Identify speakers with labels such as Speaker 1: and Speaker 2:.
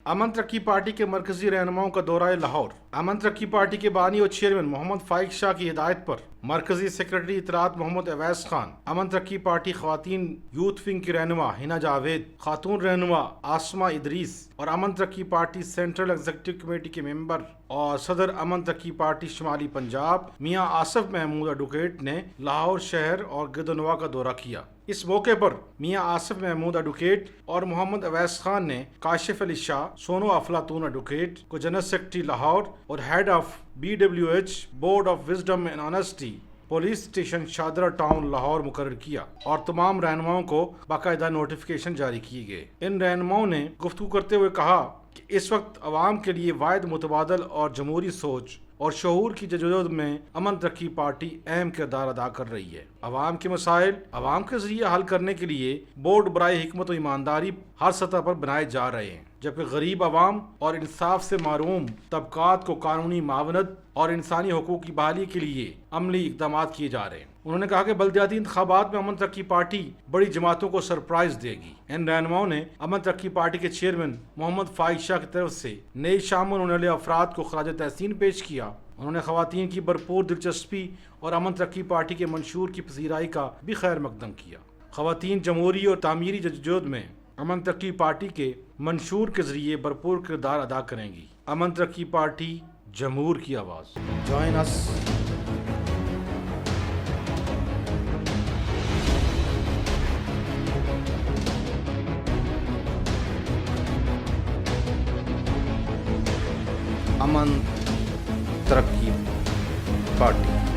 Speaker 1: अमन तरक्की पार्टी के मरकजी रहनुमाओं का दौरा लाहौर। अमन तरक्की पार्टी के बानी और चेयरमैन मोहम्मद फाइक शाह की हिदायत पर मरकजी सेक्रेटरी इतरात मोहम्मद अवैस खान, अमन तरक्की पार्टी ख्वातीन यूथ विंग की रहनुमा हिना जावेद, खातून रहनुमा आसमा इदरीस और अमन तरक्की पार्टी सेंट्रल एग्जीक्यूटिव कमेटी के मेंबर और सदर अमन तरक्की पार्टी शुमाली पंजाब मियां आसिफ महमूद एडवोकेट ने लाहौर शहर और गिरदनवा का दौरा किया। इस मौके पर मियां आसिफ महमूद एडवोकेट और मोहम्मद अवैस खान ने काशिफ अली शाह, सोनो अफलातून एडवोकेट को जनरल सेक्रेटरी लाहौर और head of BWH board of wisdom and honesty police station Shahdara town Lahore मुकर्रर किया और तमाम रहनुमाओं को बाकायदा नोटिफिकेशन जारी किए गए। इन रहनुमाओं ने गुफ्तगू करते हुए कहा कि इस वक्त अवाम के लिए वाहिद मुतबादल और जमहूरी सोच और शऊर की जदोजहद में अमन तरक्की पार्टी अहम किरदार अदा कर रही है। अवाम के मसाइल अवाम के जरिए हल करने के लिए बोर्ड बराए हिकमत और ईमानदारी हर सतह पर बनाए जा रहे हैं, जबकि गरीब अवाम और इंसाफ से महरूम तबकात को कानूनी मावनत और इंसानी हकूक़ की बहाली के लिए अमली इक़दाम किए जा रहे हैं। उन्होंने कहा कि बल्दियाती इंतखाबात में अमन तरक्की पार्टी बड़ी जमातों को सरप्राइज देगी। इन रहनुमाओं ने अमन तरक्की पार्टी के चेयरमैन मोहम्मद फाइक शाह की तरफ से नए शामिल होने वाले अफराद को खराज तहसीन पेश किया। उन्होंने ख़वातीन की भरपूर दिलचस्पी और अमन तरक्की पार्टी के मंशूर की पसीराई का भी खैर मकदम किया। ख़वातीन जमहूरी और तामीरी जदोजहद में अमन तरक्की पार्टी के मंशूर के जरिए भरपूर किरदार अदा करेंगी। अमन तरक्की पार्टी जमहूर की आवाज़। Join us. अमन तरक्की पार्टी।